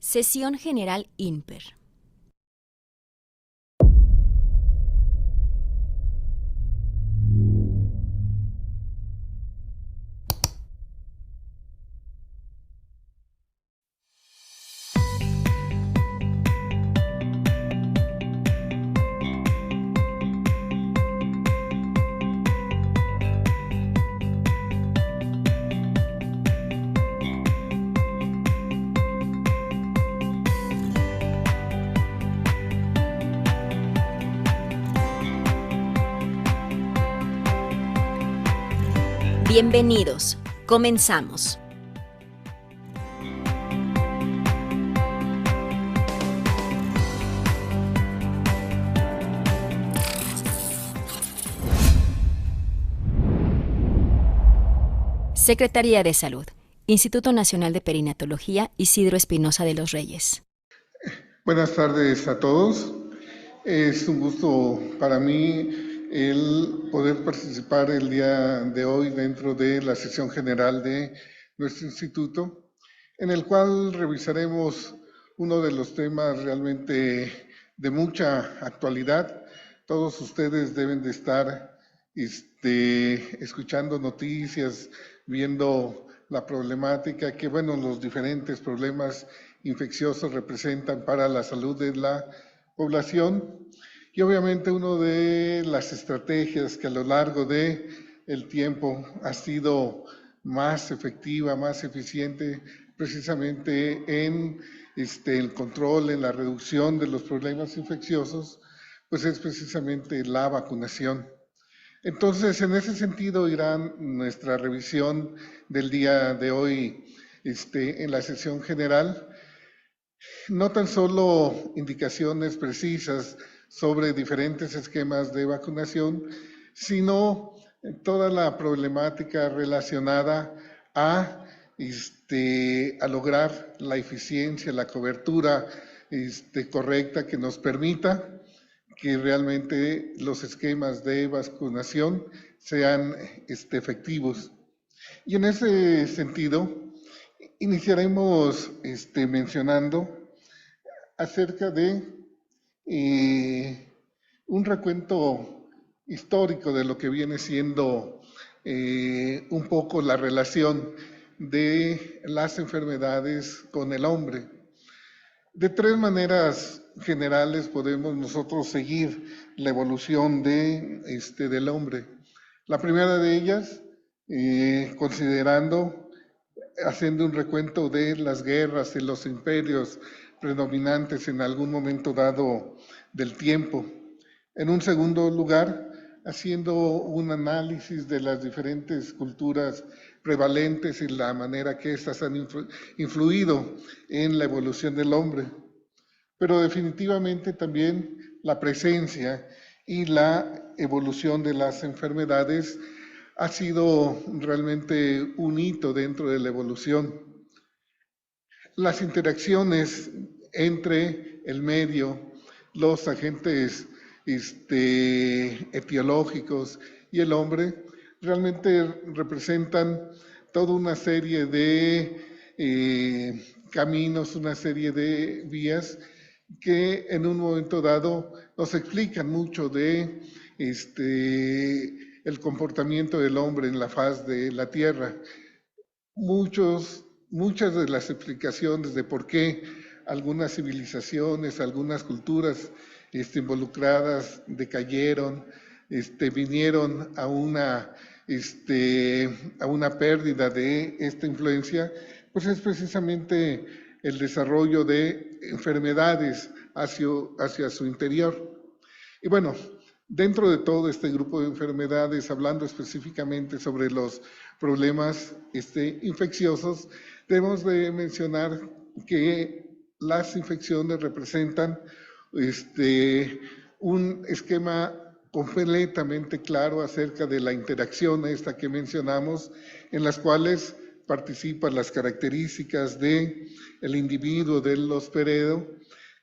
Sesión General INPER. Bienvenidos. Comenzamos. Secretaría de Salud, Instituto Nacional de Perinatología, Isidro Espinosa de los Reyes. Buenas tardes a todos. Es un gusto para mí el poder participar el día de hoy dentro de la sesión general de nuestro instituto, en el cual revisaremos uno de los temas realmente de mucha actualidad. Todos ustedes deben de estar escuchando noticias, viendo la problemática que, los diferentes problemas infecciosos representan para la salud de la población. Y obviamente una de las estrategias que a lo largo del tiempo ha sido más efectiva, más eficiente, precisamente en el control, en la reducción de los problemas infecciosos, pues es precisamente la vacunación. Entonces, en ese sentido irá nuestra revisión del día de hoy en la sesión general. No tan solo indicaciones precisas sobre diferentes esquemas de vacunación, sino toda la problemática relacionada a lograr la eficiencia, la cobertura correcta que nos permita que realmente los esquemas de vacunación sean efectivos. Y en ese sentido, iniciaremos mencionando acerca de un recuento histórico de lo que viene siendo un poco la relación de las enfermedades con el hombre. De tres maneras generales podemos nosotros seguir la evolución del hombre. La primera de ellas, haciendo un recuento de las guerras y los imperios predominantes en algún momento dado del tiempo. En un segundo lugar, haciendo un análisis de las diferentes culturas prevalentes y la manera que éstas han influido en la evolución del hombre. Pero definitivamente también la presencia y la evolución de las enfermedades ha sido realmente un hito dentro de la evolución. Las interacciones entre el medio, los agentes etiológicos y el hombre realmente representan toda una serie de caminos, una serie de vías que en un momento dado nos explican mucho de el comportamiento del hombre en la faz de la Tierra. Muchas de las explicaciones de por qué algunas civilizaciones, algunas culturas involucradas decayeron, vinieron a una pérdida de esta influencia, pues es precisamente el desarrollo de enfermedades hacia su interior. Y bueno, dentro de todo este grupo de enfermedades, hablando específicamente sobre los problemas infecciosos, debemos de mencionar que las infecciones representan un esquema completamente claro acerca de la interacción esta que mencionamos, en las cuales participan las características del individuo del hospedeiro,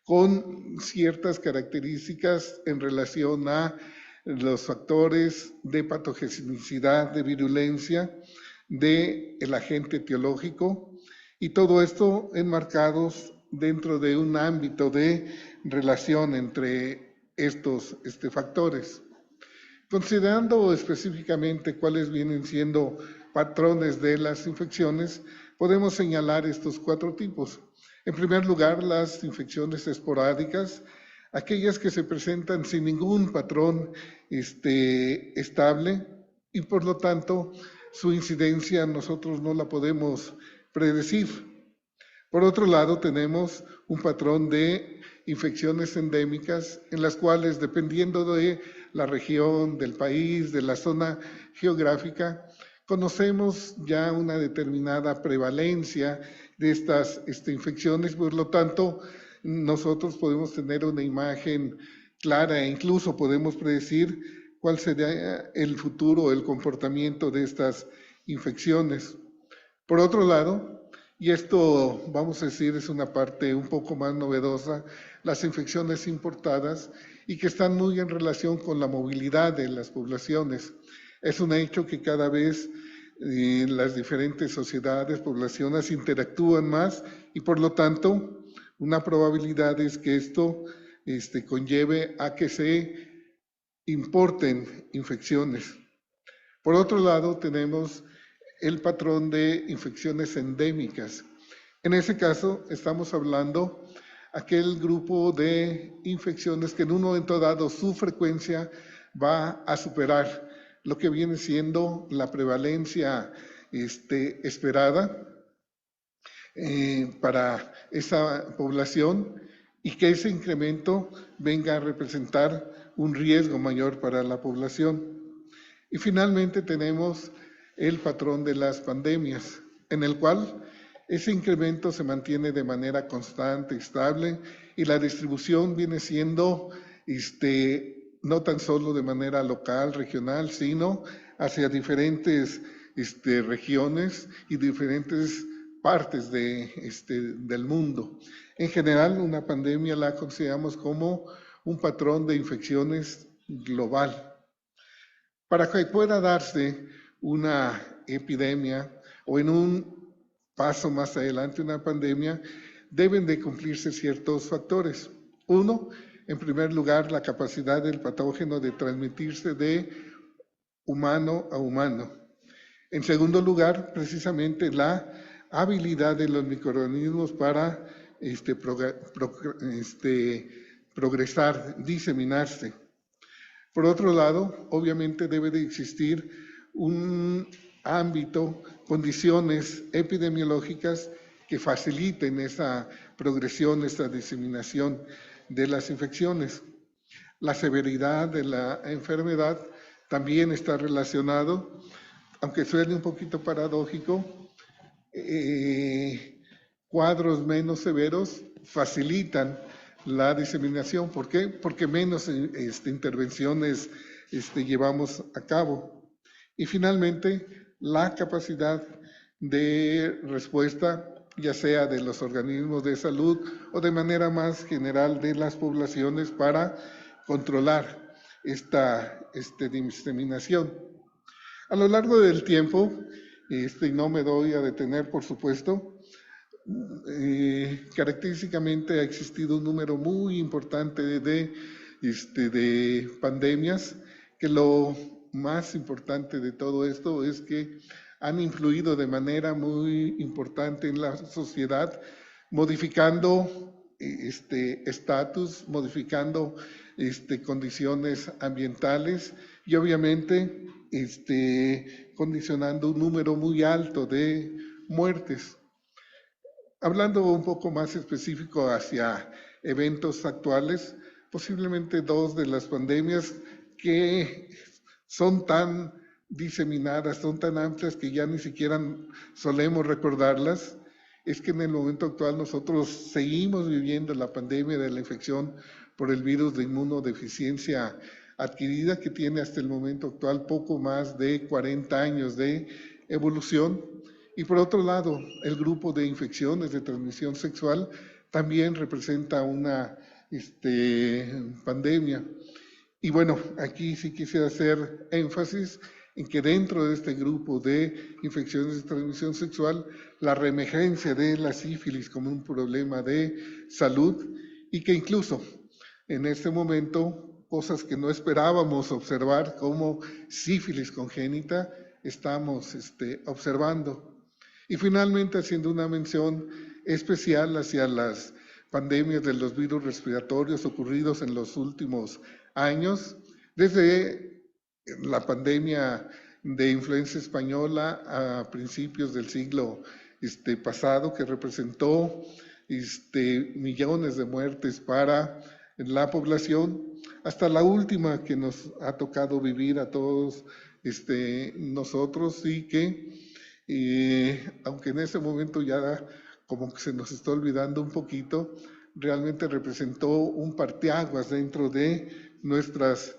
con ciertas características en relación a los factores de patogenicidad, de virulencia, del agente etiológico, y todo esto enmarcados dentro de un ámbito de relación entre estos factores. Considerando específicamente cuáles vienen siendo patrones de las infecciones, podemos señalar estos 4 tipos. En primer lugar, las infecciones esporádicas, aquellas que se presentan sin ningún patrón estable y por lo tanto su incidencia nosotros no la podemos predecir. Por otro lado, tenemos un patrón de infecciones endémicas en las cuales, dependiendo de la región, del país, de la zona geográfica, conocemos ya una determinada prevalencia de estas infecciones, por lo tanto, nosotros podemos tener una imagen clara e incluso podemos predecir cuál será el futuro, el comportamiento de estas infecciones. Por otro lado, y esto, vamos a decir, es una parte un poco más novedosa, las infecciones importadas y que están muy en relación con la movilidad de las poblaciones. Es un hecho que cada vez las diferentes sociedades, poblaciones interactúan más y por lo tanto una probabilidad es que esto conlleve a que se importen infecciones. Por otro lado, tenemos el patrón de infecciones endémicas. En ese caso, estamos hablando aquel grupo de infecciones que en un momento dado su frecuencia va a superar lo que viene siendo la prevalencia esperada para esa población y que ese incremento venga a representar un riesgo mayor para la población. Y finalmente tenemos el patrón de las pandemias, en el cual ese incremento se mantiene de manera constante, estable, y la distribución viene siendo no tan solo de manera local, regional, sino hacia diferentes regiones y diferentes partes del mundo. En general, una pandemia la consideramos como un patrón de infecciones global. Para que pueda darse una epidemia o en un paso más adelante una pandemia, deben de cumplirse ciertos factores. Uno, en primer lugar, la capacidad del patógeno de transmitirse de humano a humano. En segundo lugar, precisamente la habilidad de los microorganismos para progresar, diseminarse. Por otro lado, obviamente debe de existir un ámbito, condiciones epidemiológicas que faciliten esa progresión, esa diseminación de las infecciones. La severidad de la enfermedad también está relacionado, aunque suene un poquito paradójico, cuadros menos severos facilitan la diseminación. ¿Por qué? Porque menos intervenciones llevamos a cabo. Y finalmente, la capacidad de respuesta, ya sea de los organismos de salud o de manera más general de las poblaciones para controlar esta diseminación. A lo largo del tiempo, y no me doy a detener, por supuesto, característicamente ha existido un número muy importante de pandemias, que lo más importante de todo esto es que han influido de manera muy importante en la sociedad, modificando estatus, modificando condiciones ambientales y obviamente condicionando un número muy alto de muertes. Hablando un poco más específico hacia eventos actuales, posiblemente 2 de las pandemias que son tan diseminadas, son tan amplias que ya ni siquiera solemos recordarlas, es que en el momento actual nosotros seguimos viviendo la pandemia de la infección por el virus de inmunodeficiencia adquirida, que tiene hasta el momento actual poco más de 40 años de evolución. Y por otro lado, el grupo de infecciones de transmisión sexual también representa una pandemia. Y bueno, aquí sí quisiera hacer énfasis en que dentro de este grupo de infecciones de transmisión sexual, la reemergencia de la sífilis como un problema de salud y que incluso en este momento cosas que no esperábamos observar como sífilis congénita estamos observando. Y finalmente haciendo una mención especial hacia las pandemias de los virus respiratorios ocurridos en los últimos años, desde la pandemia de influenza española a principios del siglo pasado, que representó millones de muertes para la población, hasta la última que nos ha tocado vivir a todos nosotros y que, aunque en ese momento ya como que se nos está olvidando un poquito, realmente representó un parteaguas dentro de nuestras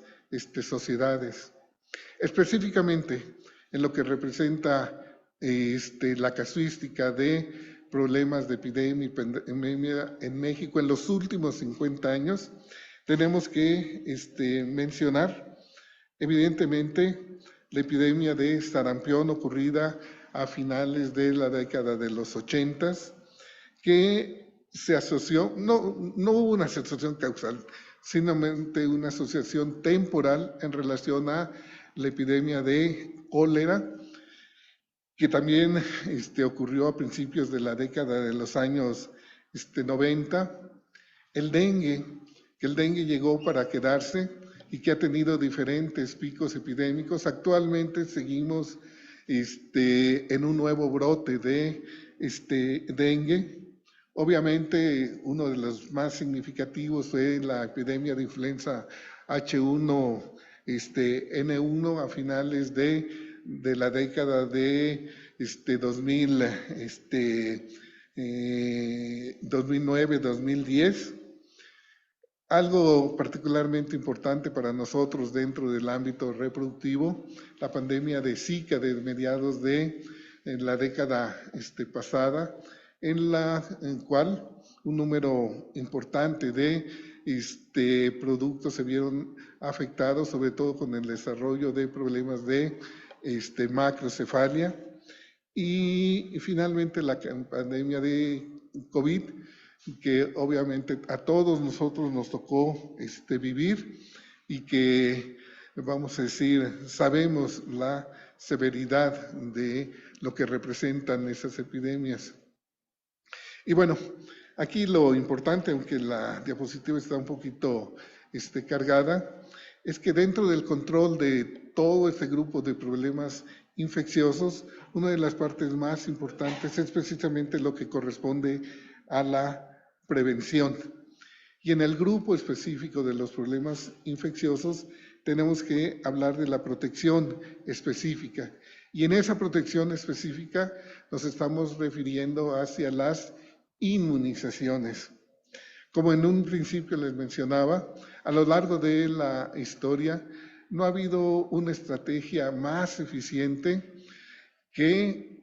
sociedades. Específicamente en lo que representa la casuística de problemas de epidemia y pandemia en México en los últimos 50 años, tenemos que mencionar evidentemente la epidemia de sarampión ocurrida a finales de la década de los 80, que se asoció, no hubo una asociación causal, simplemente una asociación temporal en relación a la epidemia de cólera, que también ocurrió a principios de la década de los años 90, el dengue, que el dengue llegó para quedarse y que ha tenido diferentes picos epidémicos. Actualmente seguimos en un nuevo brote de dengue. Obviamente uno de los más significativos fue la epidemia de influenza H1N1 a finales de la década de 2009, 2010. Algo particularmente importante para nosotros dentro del ámbito reproductivo, la pandemia de Zika de mediados de la década pasada, en la cual un número importante de productos se vieron afectados, sobre todo con el desarrollo de problemas de macrocefalia, y finalmente la pandemia de COVID, que obviamente a todos nosotros nos tocó vivir y que, vamos a decir, sabemos la severidad de lo que representan esas epidemias. Y bueno, aquí lo importante, aunque la diapositiva está un poquito cargada, es que dentro del control de todo este grupo de problemas infecciosos, una de las partes más importantes es precisamente lo que corresponde a la prevención. Y en el grupo específico de los problemas infecciosos tenemos que hablar de la protección específica. Y en esa protección específica nos estamos refiriendo hacia las inmunizaciones. Como en un principio les mencionaba, a lo largo de la historia no ha habido una estrategia más eficiente que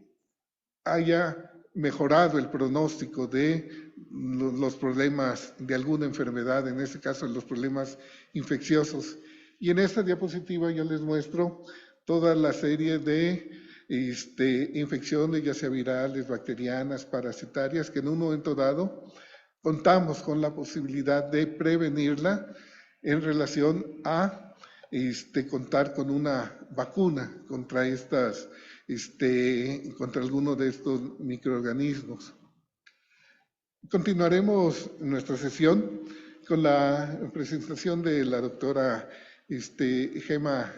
haya mejorado el pronóstico de los problemas de alguna enfermedad, en este caso los problemas infecciosos. Y en esta diapositiva yo les muestro toda la serie de infecciones, ya sea virales, bacterianas, parasitarias, que en un momento dado contamos con la posibilidad de prevenirla en relación a contar con una vacuna contra estas contra alguno de estos microorganismos. Continuaremos nuestra sesión con la presentación de la doctora Gema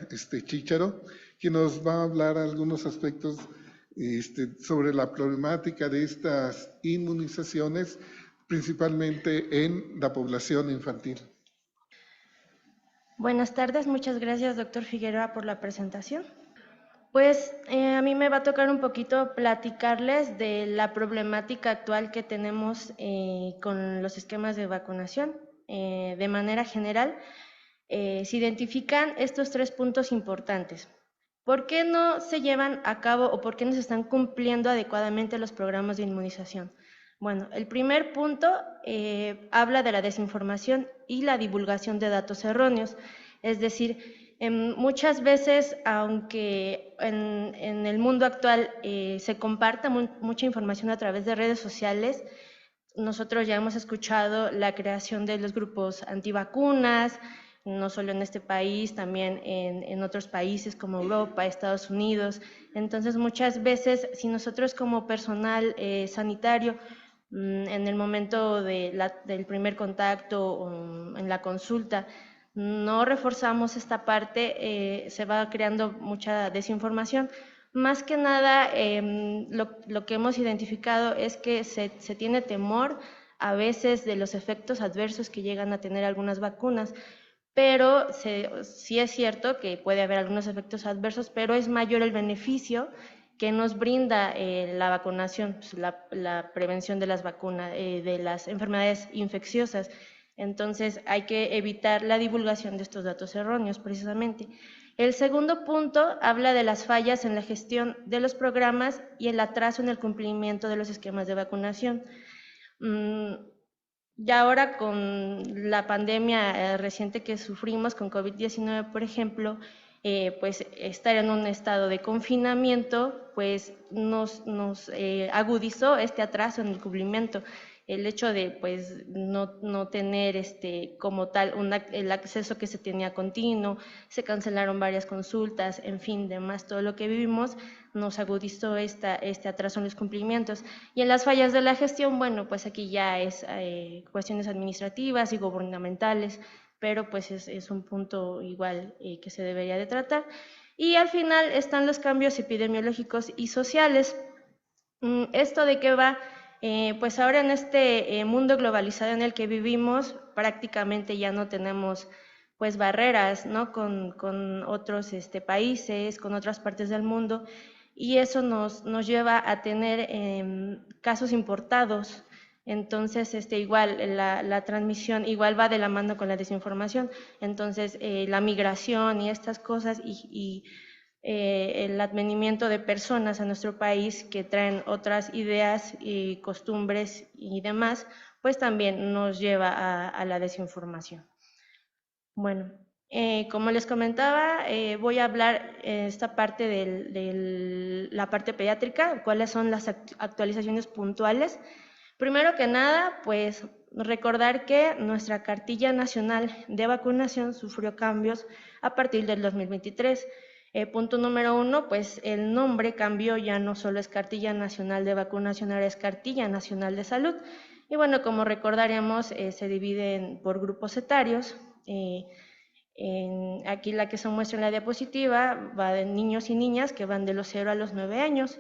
Chícharo, quien nos va a hablar algunos aspectos sobre la problemática de estas inmunizaciones, principalmente en la población infantil. Buenas tardes, muchas gracias, doctor Figueroa, por la presentación. Pues a mí me va a tocar un poquito platicarles de la problemática actual que tenemos con los esquemas de vacunación. De manera general, se identifican estos 3 puntos importantes. ¿Por qué no se llevan a cabo o por qué no se están cumpliendo adecuadamente los programas de inmunización? Bueno, el primer punto habla de la desinformación y la divulgación de datos erróneos, es decir, Muchas veces, aunque en el mundo actual se comparta mucha información a través de redes sociales, nosotros ya hemos escuchado la creación de los grupos antivacunas, no solo en este país, también en otros países como Europa, Estados Unidos. Entonces, muchas veces, si nosotros como personal sanitario, en el momento del primer contacto o en la consulta, no reforzamos esta parte, se va creando mucha desinformación. Más que nada, lo que hemos identificado es que se tiene temor a veces de los efectos adversos que llegan a tener algunas vacunas, pero sí es cierto que puede haber algunos efectos adversos, pero es mayor el beneficio que nos brinda la vacunación, pues, la prevención de las vacunas, de las enfermedades infecciosas. Entonces hay que evitar la divulgación de estos datos erróneos, precisamente. El segundo punto habla de las fallas en la gestión de los programas y el atraso en el cumplimiento de los esquemas de vacunación. Ya ahora con la pandemia reciente que sufrimos con COVID-19, por ejemplo, pues estar en un estado de confinamiento, pues nos agudizó este atraso en el cumplimiento. El hecho de pues no tener como tal el acceso que se tenía continuo, se cancelaron varias consultas, en fin, demás, todo lo que vivimos nos agudizó este atraso en los cumplimientos. Y en las fallas de la gestión, bueno, pues aquí ya es cuestiones administrativas y gubernamentales, pero pues es un punto igual que se debería de tratar. Y al final están los cambios epidemiológicos y sociales. ¿Esto de qué va? Pues ahora en este mundo globalizado en el que vivimos, prácticamente ya no tenemos pues barreras, ¿no? Con otros países, con otras partes del mundo, y eso nos lleva a tener casos importados. Entonces, igual, la transmisión igual va de la mano con la desinformación. Entonces, la migración y estas cosas y el advenimiento de personas a nuestro país que traen otras ideas y costumbres y demás, pues también nos lleva a la desinformación. Bueno, como les comentaba, voy a hablar esta parte de la parte pediátrica, cuáles son las actualizaciones puntuales. Primero que nada, pues recordar que nuestra cartilla nacional de vacunación sufrió cambios a partir del 2023. Punto número 1, pues el nombre cambió, ya no solo es Cartilla Nacional de Vacunación, ahora es Cartilla Nacional de Salud. Y bueno, como recordaremos, se dividen por grupos etarios. Aquí la que se muestra en la diapositiva va de niños y niñas que van de los 0 a los 9 años.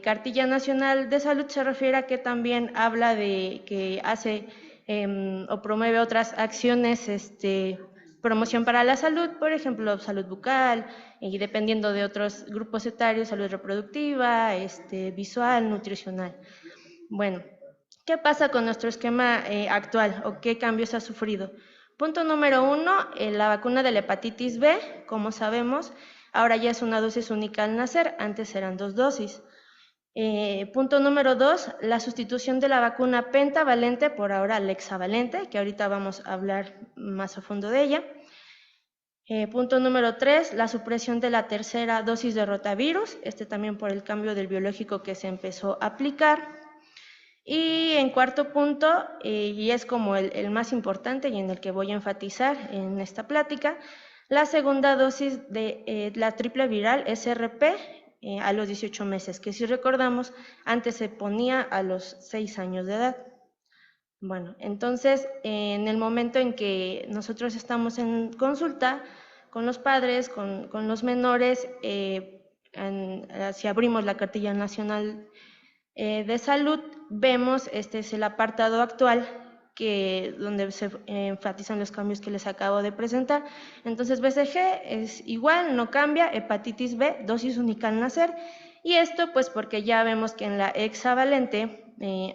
Cartilla Nacional de Salud se refiere a que también habla de que hace o promueve otras acciones, promoción para la salud, por ejemplo, salud bucal, y dependiendo de otros grupos etarios, salud reproductiva, visual, nutricional. Bueno, ¿qué pasa con nuestro esquema actual o qué cambios ha sufrido? Punto número 1, la vacuna de la hepatitis B, como sabemos, ahora ya es una dosis única al nacer, antes eran 2 dosis. Punto número 2, la sustitución de la vacuna pentavalente por ahora la hexavalente, que ahorita vamos a hablar más a fondo de ella. Punto número 3, la supresión de la tercera dosis de rotavirus, también por el cambio del biológico que se empezó a aplicar. Y en cuarto punto, y es como el más importante y en el que voy a enfatizar en esta plática, la segunda dosis de la triple viral SRP a los 18 meses, que si recordamos, antes se ponía a los 6 años de edad. Bueno, entonces, en el momento en que nosotros estamos en consulta con los padres, con los menores, si abrimos la cartilla nacional de salud, vemos este es el apartado actual donde se enfatizan los cambios que les acabo de presentar. Entonces BCG es igual, no cambia, hepatitis B, dosis única al nacer, y esto pues porque ya vemos que en la hexavalente,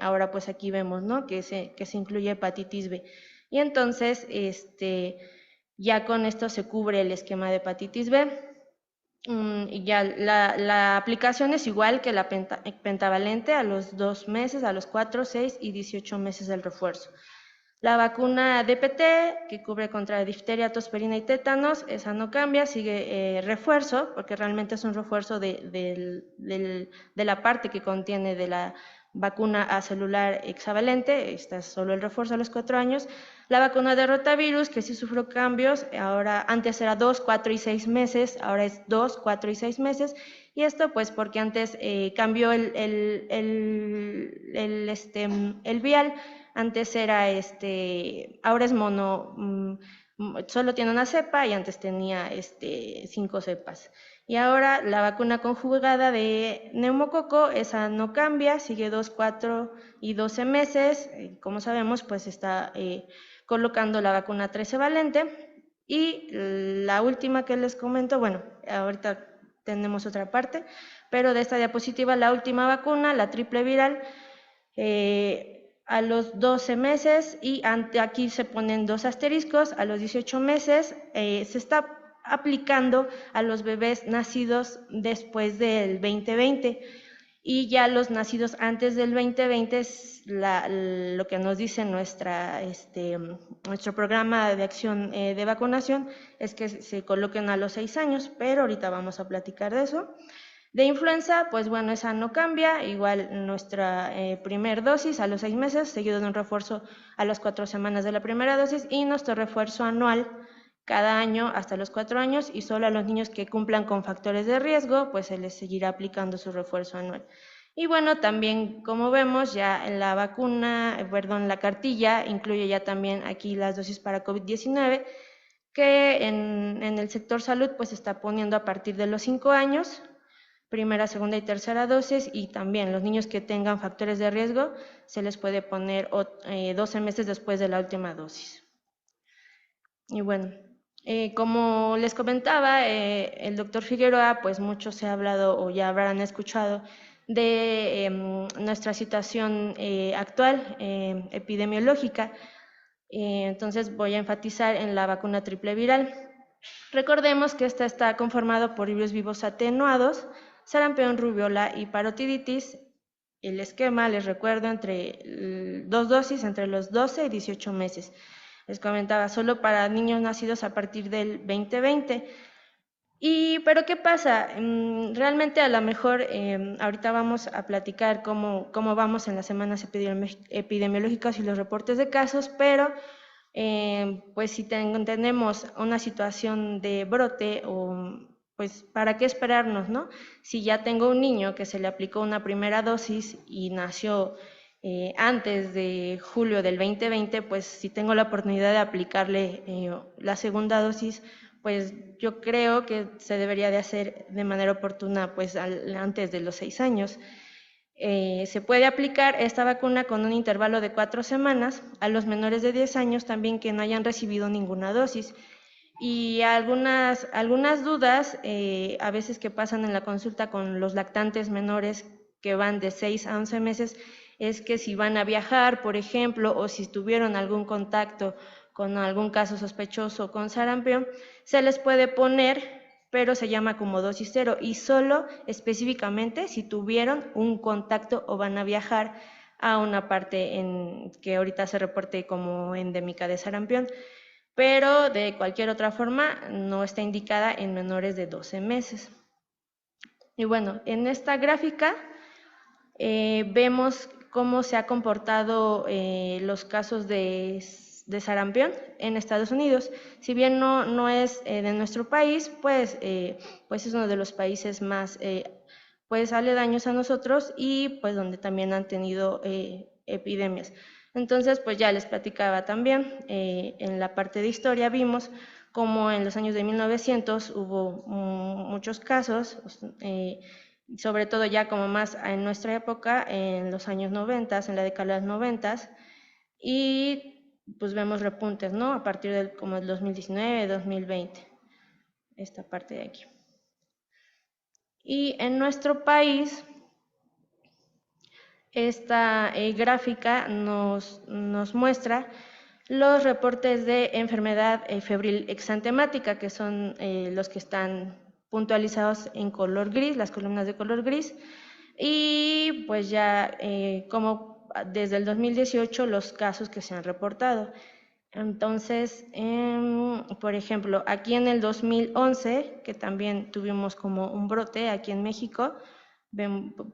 ahora pues aquí vemos, ¿no?, que se incluye hepatitis B, y entonces ya con esto se cubre el esquema de hepatitis B. Y ya la aplicación es igual que la pentavalente a los 2 meses, a los 4, 6 y 18 meses del refuerzo. La vacuna DPT, que cubre contra difteria, tosferina y tétanos, esa no cambia, sigue refuerzo, porque realmente es un refuerzo de la parte que contiene de la vacuna acelular hexavalente, esta es solo el refuerzo a los 4 años. La vacuna de rotavirus, que sí sufrió cambios, ahora antes era 2, 4 y 6 meses, ahora es 2, 4 y 6 meses, y esto pues porque antes cambió el vial. Antes era ahora es mono, solo tiene una cepa y antes tenía 5 cepas. Y ahora la vacuna conjugada de neumococo, esa no cambia, sigue 2, 4 y 12 meses. Como sabemos, pues está colocando la vacuna 13 valente. Y la última que les comento, bueno, ahorita tenemos otra parte, pero de esta diapositiva, la última vacuna, la triple viral, a los 12 meses, y aquí se ponen 2 asteriscos, a los 18 meses se está aplicando a los bebés nacidos después del 2020, y ya los nacidos antes del 2020 es lo que nos dice nuestro programa de acción de vacunación, es que se coloquen a los 6 años, pero ahorita vamos a platicar de eso. De influenza, pues bueno, esa no cambia, igual nuestra primer dosis a los 6 meses, seguido de un refuerzo a las 4 semanas de la primera dosis, y nuestro refuerzo anual cada año hasta los 4 años, y solo a los niños que cumplan con factores de riesgo, pues se les seguirá aplicando su refuerzo anual. Y bueno, también como vemos ya en la vacuna, la cartilla incluye ya también aquí las dosis para COVID-19, que en el sector salud pues se está poniendo a partir de los 5 años, primera, segunda y tercera dosis, y también los niños que tengan factores de riesgo se les puede poner 12 meses después de la última dosis. Y bueno, como les comentaba, el doctor Figueroa, pues mucho se ha hablado o ya habrán escuchado de nuestra situación actual epidemiológica. Entonces voy a enfatizar en la vacuna triple viral. Recordemos que esta está conformada por virus vivos atenuados, sarampión, rubiola y parotiditis. El esquema, les recuerdo, entre 2 dosis entre los 12 y 18 meses. Les comentaba, solo para niños nacidos a partir del 2020. Pero ¿qué pasa? Realmente a lo mejor ahorita vamos a platicar cómo vamos en las semanas epidemiológicas y los reportes de casos, pero pues si tenemos una situación de brote, pues ¿para qué esperarnos, no? Si ya tengo un niño que se le aplicó una primera dosis y nació antes de julio del 2020, pues si tengo la oportunidad de aplicarle la segunda dosis, pues yo creo que se debería de hacer de manera oportuna pues antes de los 6 años. Se puede aplicar esta vacuna con un intervalo de 4 semanas a los menores de 10 años también que no hayan recibido ninguna dosis. Y algunas dudas a veces que pasan en la consulta con los lactantes menores que van de 6 a 11 meses es que si van a viajar, por ejemplo, o si tuvieron algún contacto con algún caso sospechoso con sarampión, se les puede poner, pero se llama como dosis cero, y solo específicamente si tuvieron un contacto o van a viajar a una parte que ahorita se reporte como endémica de sarampión, pero de cualquier otra forma no está indicada en menores de 12 meses. Y bueno, en esta gráfica vemos cómo se ha comportado los casos de sarampión en Estados Unidos. Si bien no es de nuestro país, pues es uno de los países más pues aledaños a nosotros y pues donde también han tenido epidemias. Entonces, pues ya les platicaba también, en la parte de historia vimos como en los años de 1900 hubo muchos casos, sobre todo ya como más en nuestra época, en los años 90, en la década de los 90, y pues vemos repuntes, ¿no? A partir del como el 2019, 2020, esta parte de aquí. Y en nuestro país, esta gráfica nos muestra los reportes de enfermedad febril exantemática, que son los que están puntualizados en color gris, las columnas de color gris, y pues ya como desde el 2018 los casos que se han reportado. Entonces, por ejemplo, aquí en el 2011, que también tuvimos como un brote aquí en México,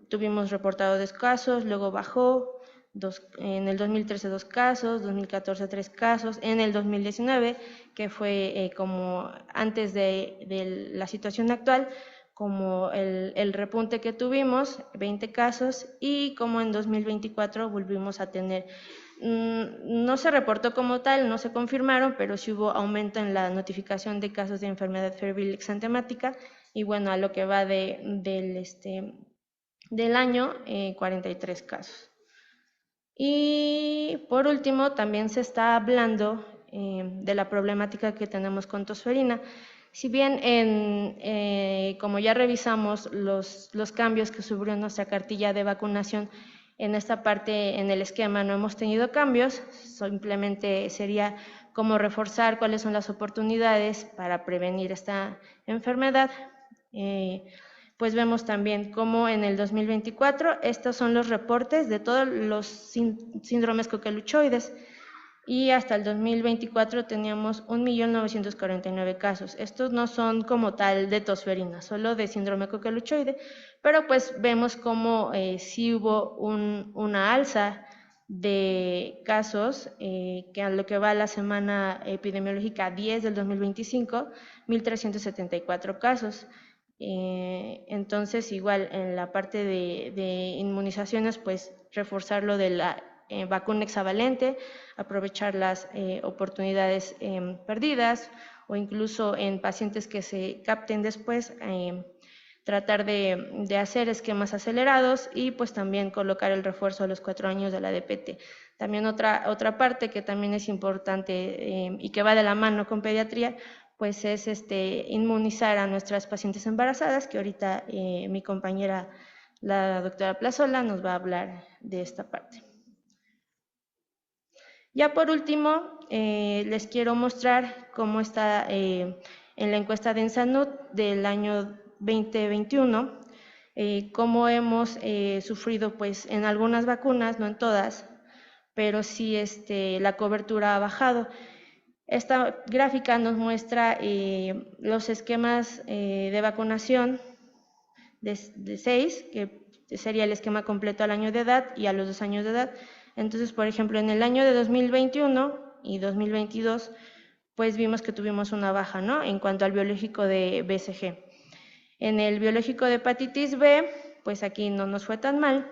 tuvimos reportado 2 casos, luego bajó, en el 2013 2 casos, 2014 3 casos, en el 2019, que fue como antes de la situación actual, como el repunte que tuvimos, 20 casos, y como en 2024 volvimos a tener, no se reportó como tal, no se confirmaron, pero sí hubo aumento en la notificación de casos de enfermedad febril exantemática, y bueno, a lo que va del año, 43 casos. Y por último, también se está hablando de la problemática que tenemos con tosferina. Si bien, como ya revisamos los cambios que sufrió nuestra cartilla de vacunación, en esta parte, en el esquema, no hemos tenido cambios, simplemente sería como reforzar cuáles son las oportunidades para prevenir esta enfermedad. Pues vemos también cómo en el 2024, estos son los reportes de todos los síndromes coqueluchoides, y hasta el 2024 teníamos 1.949.000 casos. Estos no son como tal de tosferina, solo de síndrome coqueluchoide, pero pues vemos cómo sí hubo una alza de casos, que a lo que va la semana epidemiológica 10 del 2025, 1.374 casos. Entonces, igual en la parte de inmunizaciones, pues reforzar lo de la vacuna hexavalente, aprovechar las oportunidades perdidas, o incluso en pacientes que se capten después, tratar de hacer esquemas acelerados, y pues también colocar el refuerzo a los 4 años de la DPT. También otra parte que también es importante y que va de la mano con pediatría, pues es inmunizar a nuestras pacientes embarazadas, que ahorita mi compañera, la doctora Plazola, nos va a hablar de esta parte. Ya por último, les quiero mostrar cómo está en la encuesta de Ensanud del año 2021, cómo hemos sufrido pues en algunas vacunas, no en todas, pero sí la cobertura ha bajado. Esta gráfica nos muestra los esquemas de vacunación de 6, que sería el esquema completo al año de edad y a los 2 años de edad. Entonces, por ejemplo, en el año de 2021 y 2022, pues vimos que tuvimos una baja, ¿no?, en cuanto al biológico de BCG. En el biológico de hepatitis B, pues aquí no nos fue tan mal.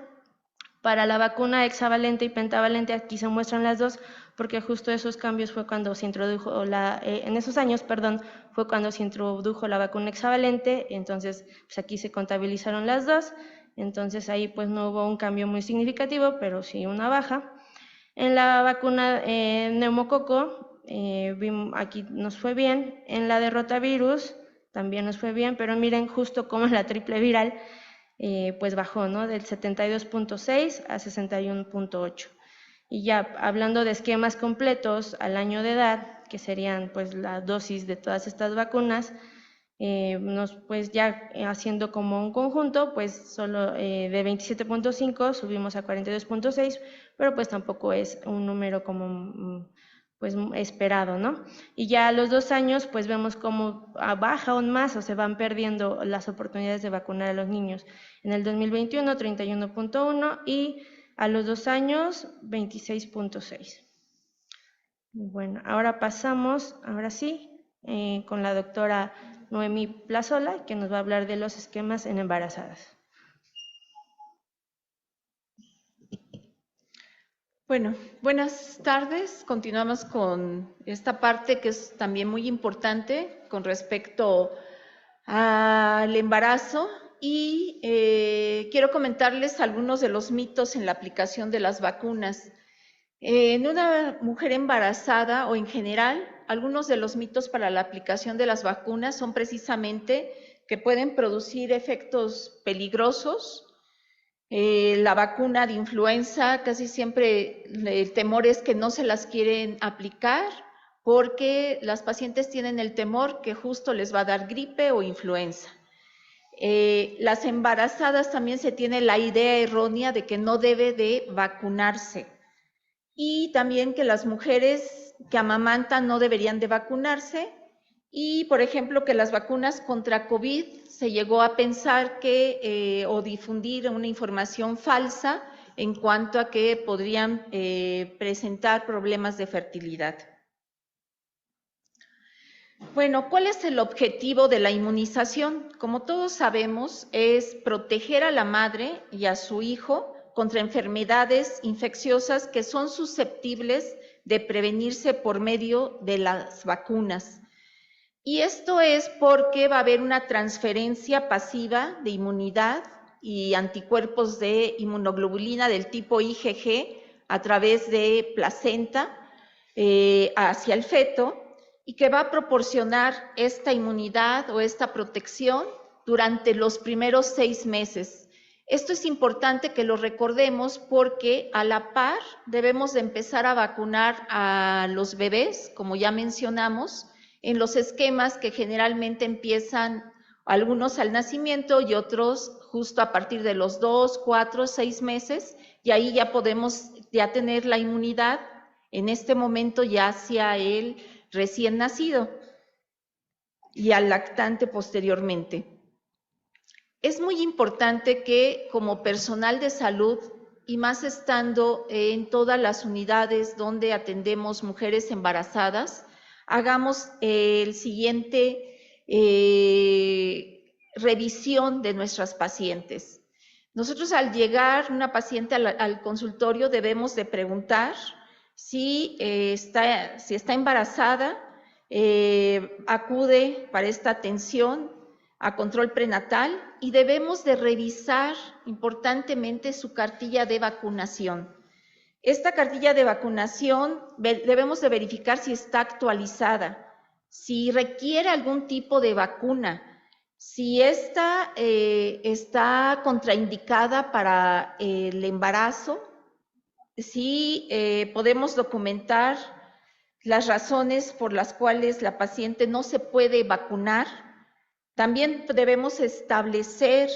Para la vacuna hexavalente y pentavalente, aquí se muestran las dos, porque justo esos cambios fue cuando se introdujo en esos años, fue cuando se introdujo la vacuna hexavalente. Entonces, pues aquí se contabilizaron las dos. Entonces ahí pues no hubo un cambio muy significativo, pero sí una baja. En la vacuna neumococo, aquí nos fue bien. En la de rotavirus también nos fue bien, pero miren justo cómo en la triple viral pues bajó, ¿no?, del 72.6 a 61.8. Y ya hablando de esquemas completos al año de edad, que serían pues la dosis de todas estas vacunas, pues ya haciendo como un conjunto, pues solo de 27.5 subimos a 42.6, pero pues tampoco es un número como pues esperado, ¿no? Y ya a los 2 años pues vemos cómo baja aún más, o se van perdiendo las oportunidades de vacunar a los niños. En el 2021 31.1 y a los 2 años 26.6. Bueno, ahora pasamos, ahora sí, con la doctora Noemí Plazola, que nos va a hablar de los esquemas en embarazadas. Bueno, buenas tardes. Continuamos con esta parte que es también muy importante con respecto al embarazo, y quiero comentarles algunos de los mitos en la aplicación de las vacunas. En una mujer embarazada o en general, algunos de los mitos para la aplicación de las vacunas son precisamente que pueden producir efectos peligrosos. La vacuna de influenza, casi siempre el temor es que no se las quieren aplicar porque las pacientes tienen el temor que justo les va a dar gripe o influenza. las embarazadas también se tiene la idea errónea de que no debe de vacunarse. Y también que las mujeres que amamantan no deberían de vacunarse. Y, por ejemplo, que las vacunas contra COVID se llegó a pensar que, o difundir una información falsa en cuanto a que podrían presentar problemas de fertilidad. Bueno, ¿cuál es el objetivo de la inmunización? Como todos sabemos, es proteger a la madre y a su hijo contra enfermedades infecciosas que son susceptibles de prevenirse por medio de las vacunas. Y esto es porque va a haber una transferencia pasiva de inmunidad y anticuerpos de inmunoglobulina del tipo IgG a través de placenta hacia el feto, y que va a proporcionar esta inmunidad o esta protección durante los primeros 6 meses. Esto es importante que lo recordemos porque a la par debemos de empezar a vacunar a los bebés, como ya mencionamos, en los esquemas que generalmente empiezan algunos al nacimiento y otros justo a partir de los 2, 4, 6 meses, y ahí ya podemos ya tener la inmunidad en este momento ya hacia el recién nacido y al lactante posteriormente. Es muy importante que como personal de salud, y más estando en todas las unidades donde atendemos mujeres embarazadas, hagamos el siguiente revisión de nuestras pacientes. Nosotros al llegar una paciente al consultorio debemos de preguntar si está embarazada, acude para esta atención a control prenatal y debemos de revisar importantemente su cartilla de vacunación. Esta cartilla de vacunación debemos de verificar si está actualizada, si requiere algún tipo de vacuna, si esta está contraindicada para el embarazo, si podemos documentar las razones por las cuales la paciente no se puede vacunar. También debemos establecer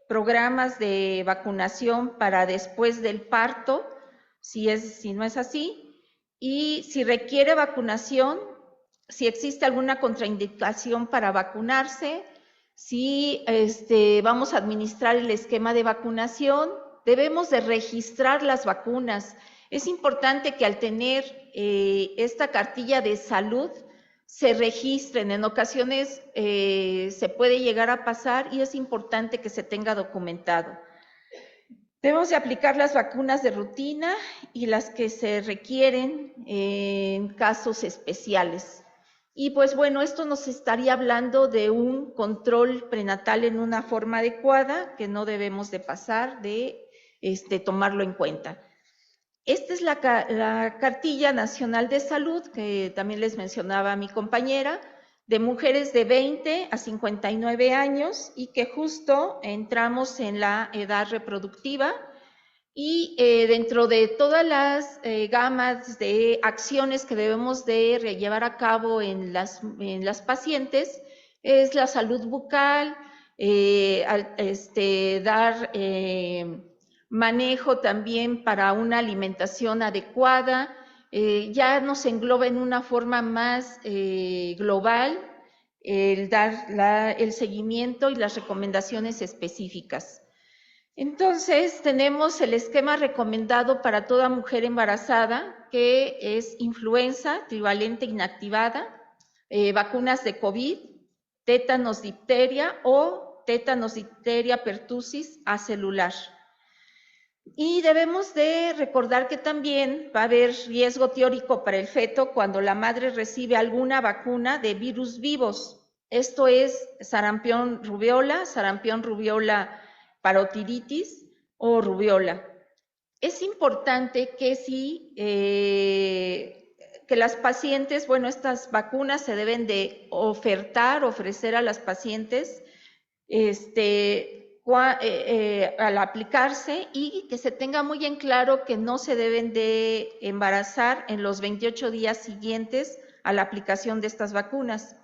programas de vacunación para después del parto, si no es así, y si requiere vacunación, si existe alguna contraindicación para vacunarse, si vamos a administrar el esquema de vacunación. Debemos de registrar las vacunas. Es importante que al tener esta cartilla de salud se registren. En ocasiones se puede llegar a pasar y es importante que se tenga documentado. Debemos de aplicar las vacunas de rutina y las que se requieren en casos especiales. Y pues bueno, esto nos estaría hablando de un control prenatal en una forma adecuada que no debemos de pasar de tomarlo en cuenta. Esta es la Cartilla Nacional de Salud, que también les mencionaba mi compañera, de mujeres de 20 a 59 años y que justo entramos en la edad reproductiva y dentro de todas las gamas de acciones que debemos de llevar a cabo en las pacientes es la salud bucal, dar manejo también para una alimentación adecuada, ya nos engloba en una forma más global el dar el seguimiento y las recomendaciones específicas. Entonces, tenemos el esquema recomendado para toda mujer embarazada, que es influenza trivalente inactivada, vacunas de COVID, tétanos difteria o tétanos difteria pertussis acelular. Y debemos de recordar que también va a haber riesgo teórico para el feto cuando la madre recibe alguna vacuna de virus vivos. Esto es sarampión, rubiola parotiditis o rubiola. Es importante que que las pacientes, bueno, estas vacunas se deben de ofrecer a las pacientes al aplicarse y que se tenga muy en claro que no se deben de embarazar en los 28 días siguientes a la aplicación de estas vacunas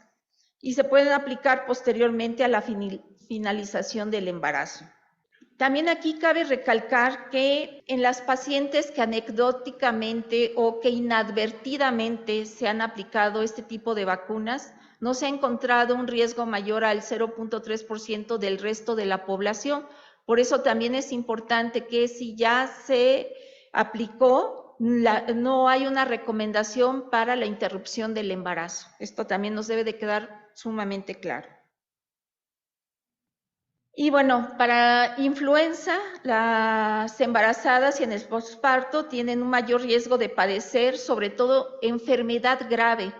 y se pueden aplicar posteriormente a la finalización del embarazo. También aquí cabe recalcar que en las pacientes que anecdóticamente o que inadvertidamente se han aplicado este tipo de vacunas, no se ha encontrado un riesgo mayor al 0.3% del resto de la población. Por eso también es importante que si ya se aplicó, no hay una recomendación para la interrupción del embarazo. Esto también nos debe de quedar sumamente claro. Y bueno, para influenza, las embarazadas y en el posparto tienen un mayor riesgo de padecer, sobre todo enfermedad grave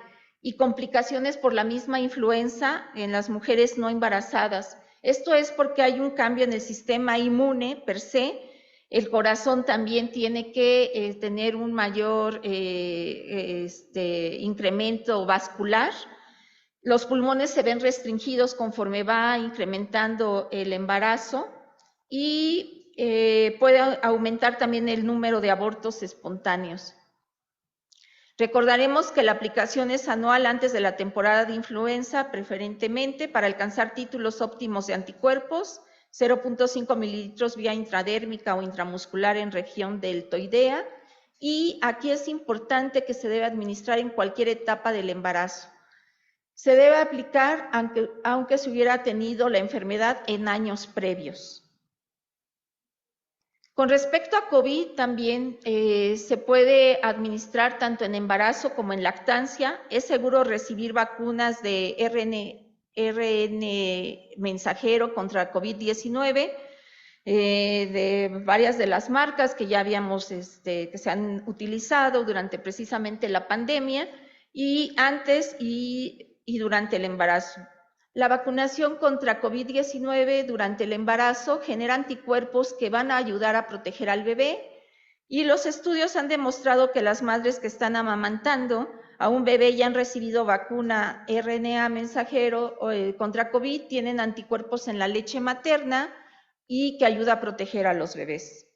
y complicaciones por la misma influenza en las mujeres no embarazadas. Esto es porque hay un cambio en el sistema inmune per se. El corazón también tiene que tener un mayor incremento vascular. Los pulmones se ven restringidos conforme va incrementando el embarazo y puede aumentar también el número de abortos espontáneos. Recordaremos que la aplicación es anual antes de la temporada de influenza, preferentemente para alcanzar títulos óptimos de anticuerpos, 0.5 mililitros vía intradérmica o intramuscular en región deltoidea, y aquí es importante que se debe administrar en cualquier etapa del embarazo. Se debe aplicar aunque se hubiera tenido la enfermedad en años previos. Con respecto a COVID, también se puede administrar tanto en embarazo como en lactancia. Es seguro recibir vacunas de RN mensajero contra COVID-19 de varias de las marcas que ya habíamos, que se han utilizado durante precisamente la pandemia y antes y durante el embarazo. La vacunación contra COVID-19 durante el embarazo genera anticuerpos que van a ayudar a proteger al bebé y los estudios han demostrado que las madres que están amamantando a un bebé y han recibido vacuna RNA mensajero contra COVID tienen anticuerpos en la leche materna y que ayuda a proteger a los bebés.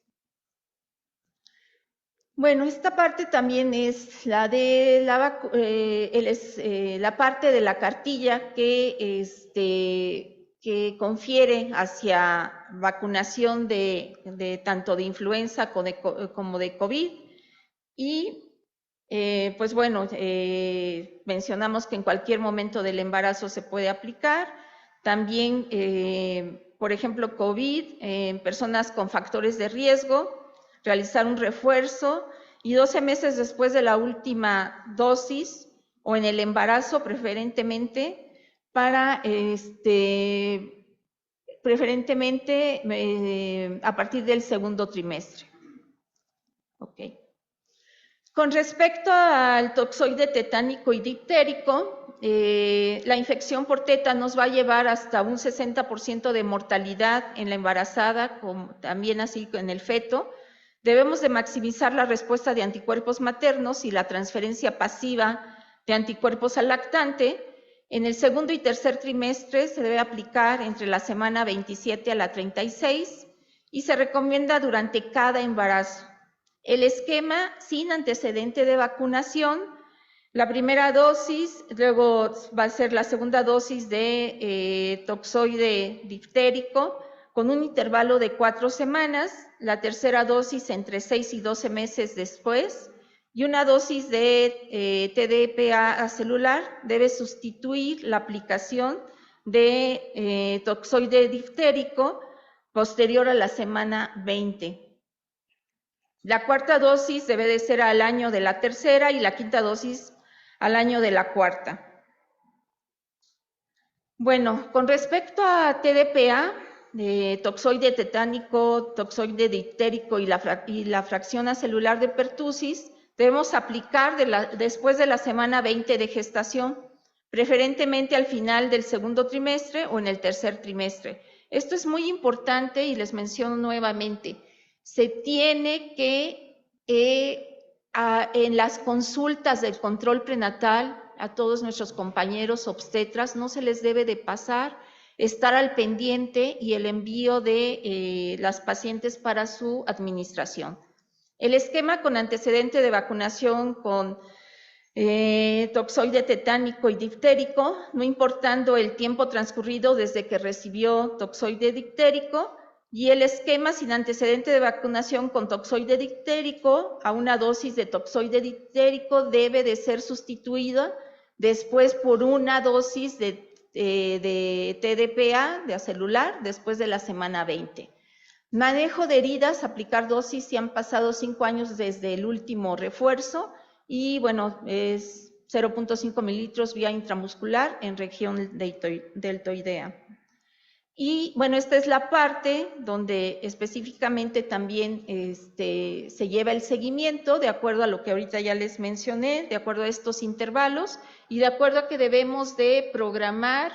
Bueno, esta parte también es la de la parte de la cartilla que confiere hacia vacunación de tanto de influenza como de COVID. Y pues bueno, mencionamos que en cualquier momento del embarazo se puede aplicar. También, por ejemplo, COVID en personas con factores de riesgo, realizar un refuerzo y 12 meses después de la última dosis o en el embarazo preferentemente a partir del segundo trimestre. Okay. Con respecto al toxoide tetánico y difterico, la infección por tétanos va a llevar hasta un 60% de mortalidad en la embarazada, también así en el feto. Debemos de maximizar la respuesta de anticuerpos maternos y la transferencia pasiva de anticuerpos al lactante. En el segundo y tercer trimestre se debe aplicar entre la semana 27 a la 36 y se recomienda durante cada embarazo. El esquema sin antecedente de vacunación, la primera dosis, luego va a ser la segunda dosis de toxoide diftérico con un intervalo de 4 semanas, la tercera dosis entre 6 y 12 meses después, y una dosis de TDPA celular debe sustituir la aplicación de toxoide diftérico posterior a la semana 20. La cuarta dosis debe de ser al año de la tercera y la quinta dosis al año de la cuarta. Bueno, con respecto a TDPA, toxoide tetánico, toxoide diftérico y la fracción acelular de pertusis, debemos aplicar después de la semana 20 de gestación, preferentemente al final del segundo trimestre o en el tercer trimestre. Esto es muy importante y les menciono nuevamente. Se tiene que, en las consultas del control prenatal, a todos nuestros compañeros obstetras, no se les debe de pasar, estar al pendiente y el envío de las pacientes para su administración. El esquema con antecedente de vacunación con toxoide tetánico y difterico, no importando el tiempo transcurrido desde que recibió toxoide difterico, y el esquema sin antecedente de vacunación con toxoide difterico a una dosis de toxoide difterico debe de ser sustituida después por una dosis de TDPA, de acelular, después de la semana 20. Manejo de heridas, aplicar dosis si han pasado 5 años desde el último refuerzo y bueno, es 0.5 mililitros vía intramuscular en región deltoidea. Y bueno, esta es la parte donde específicamente también se lleva el seguimiento de acuerdo a lo que ahorita ya les mencioné, de acuerdo a estos intervalos y de acuerdo a que debemos de programar,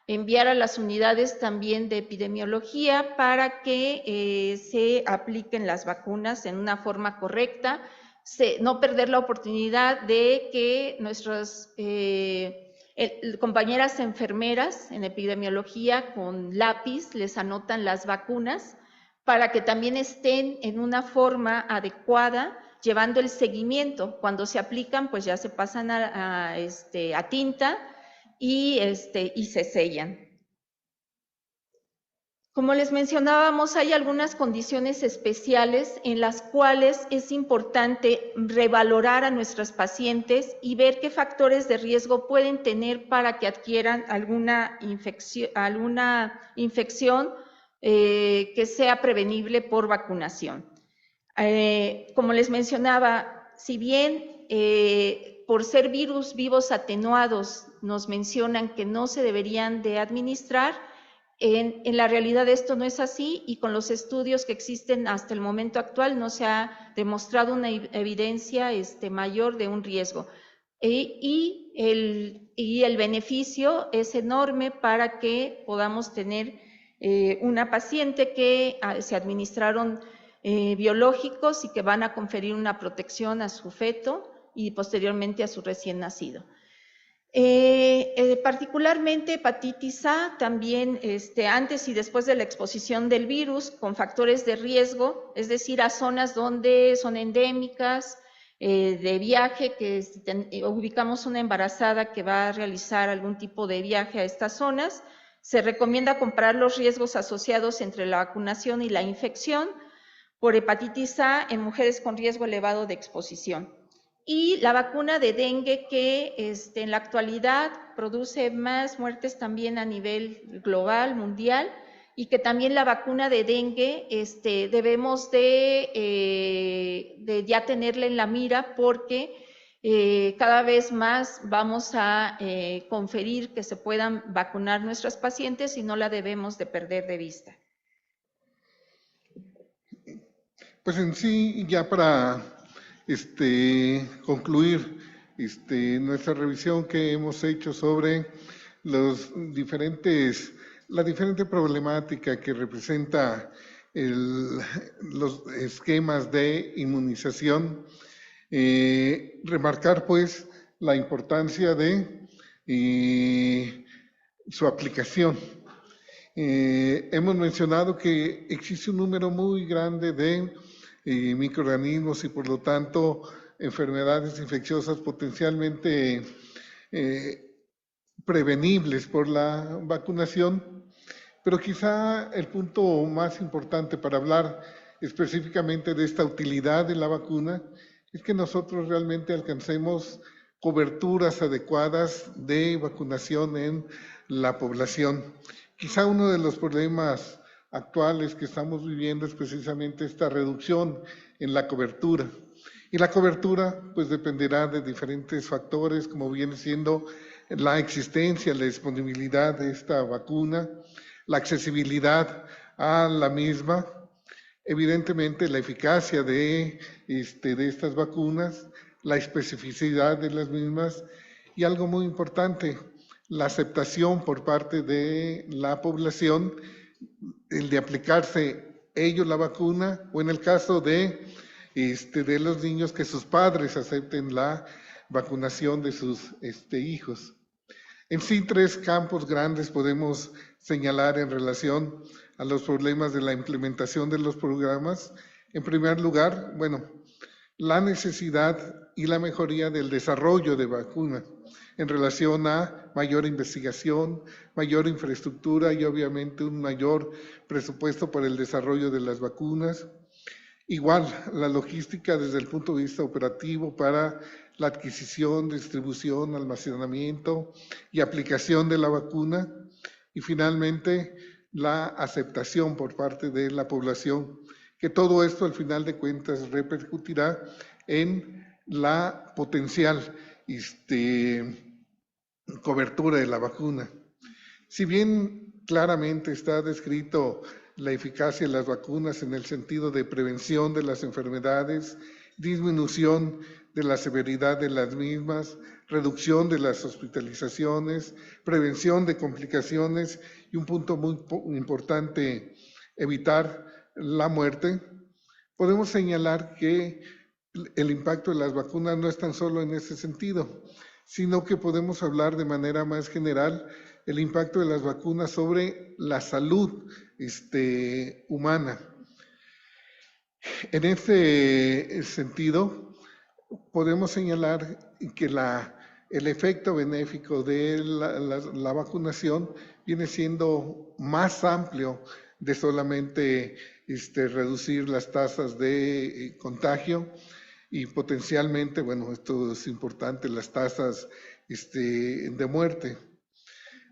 enviar a las unidades también de epidemiología para que se apliquen las vacunas en una forma correcta, no perder la oportunidad de que nuestras compañeras enfermeras en epidemiología con lápiz les anotan las vacunas para que también estén en una forma adecuada llevando el seguimiento. Cuando se aplican, pues ya se pasan a tinta y se sellan. Como les mencionábamos, hay algunas condiciones especiales en las cuales es importante revalorar a nuestras pacientes y ver qué factores de riesgo pueden tener para que adquieran alguna infección que sea prevenible por vacunación. Como les mencionaba, si bien por ser virus vivos atenuados nos mencionan que no se deberían de administrar, en la realidad esto no es así y con los estudios que existen hasta el momento actual no se ha demostrado una evidencia mayor de un riesgo. Y el beneficio es enorme para que podamos tener una paciente que se administraron biológicos y que van a conferir una protección a su feto y posteriormente a su recién nacido. Particularmente hepatitis A, también antes y después de la exposición del virus con factores de riesgo, es decir, a zonas donde son endémicas, de viaje, que ubicamos una embarazada que va a realizar algún tipo de viaje a estas zonas, se recomienda comparar los riesgos asociados entre la vacunación y la infección por hepatitis A en mujeres con riesgo elevado de exposición. Y la vacuna de dengue que en la actualidad produce más muertes también a nivel global, mundial, y que también la vacuna de dengue debemos de ya tenerla en la mira porque cada vez más vamos a conferir que se puedan vacunar nuestras pacientes y no la debemos de perder de vista. Pues en sí, ya para concluir nuestra revisión que hemos hecho sobre la diferente problemática que representa los esquemas de inmunización, remarcar pues la importancia de su aplicación. Hemos mencionado que existe un número muy grande de microorganismos y por lo tanto enfermedades infecciosas potencialmente prevenibles por la vacunación, pero quizá el punto más importante para hablar específicamente de esta utilidad de la vacuna es que nosotros realmente alcancemos coberturas adecuadas de vacunación en la población. Quizá uno de los problemas actuales que estamos viviendo es precisamente esta reducción en la cobertura. Y la cobertura pues dependerá de diferentes factores, como viene siendo la existencia, la disponibilidad de esta vacuna, la accesibilidad a la misma, evidentemente la eficacia de estas vacunas, la especificidad de las mismas y algo muy importante, la aceptación por parte de la población, el de aplicarse ellos la vacuna o en el caso de los niños que sus padres acepten la vacunación de sus hijos. En sí, 3 campos grandes podemos señalar en relación a los problemas de la implementación de los programas. En primer lugar, bueno, la necesidad y la mejoría del desarrollo de vacunas en relación a mayor investigación, mayor infraestructura y obviamente un mayor presupuesto para el desarrollo de las vacunas. Igual, la logística desde el punto de vista operativo para la adquisición, distribución, almacenamiento y aplicación de la vacuna. Y finalmente, la aceptación por parte de la población, que todo esto al final de cuentas repercutirá en la potencial cobertura de la vacuna. Si bien claramente está descrito la eficacia de las vacunas en el sentido de prevención de las enfermedades, disminución de la severidad de las mismas, reducción de las hospitalizaciones, prevención de complicaciones y un punto muy importante, evitar la muerte, podemos señalar que el impacto de las vacunas no es tan solo en ese sentido, sino que podemos hablar de manera más general el impacto de las vacunas sobre la salud humana. En este sentido, podemos señalar que el efecto benéfico de la vacunación viene siendo más amplio de solamente reducir las tasas de contagio y potencialmente, bueno, esto es importante, las tasas de muerte.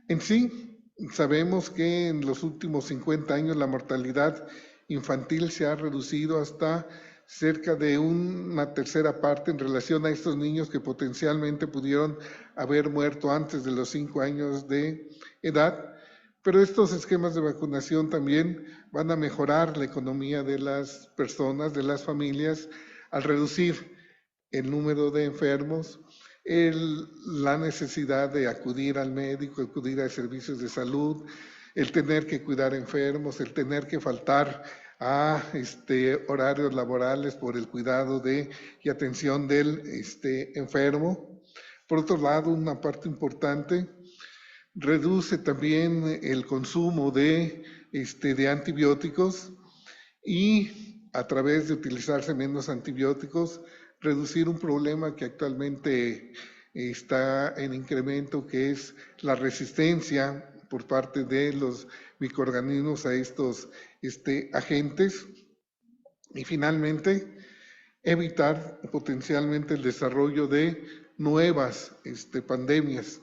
En sí, sabemos que en los últimos 50 años la mortalidad infantil se ha reducido hasta cerca de una tercera parte en relación a estos niños que potencialmente pudieron haber muerto antes de los 5 años de edad, pero estos esquemas de vacunación también van a mejorar la economía de las personas, de las familias, al reducir el número de enfermos, la necesidad de acudir al médico, acudir a servicios de salud, el tener que cuidar enfermos, el tener que faltar a horarios laborales por el cuidado y atención del enfermo. Por otro lado, una parte importante, reduce también el consumo de antibióticos y a través de utilizarse menos antibióticos, reducir un problema que actualmente está en incremento, que es la resistencia por parte de los microorganismos a estos agentes. Y finalmente, evitar potencialmente el desarrollo de nuevas pandemias.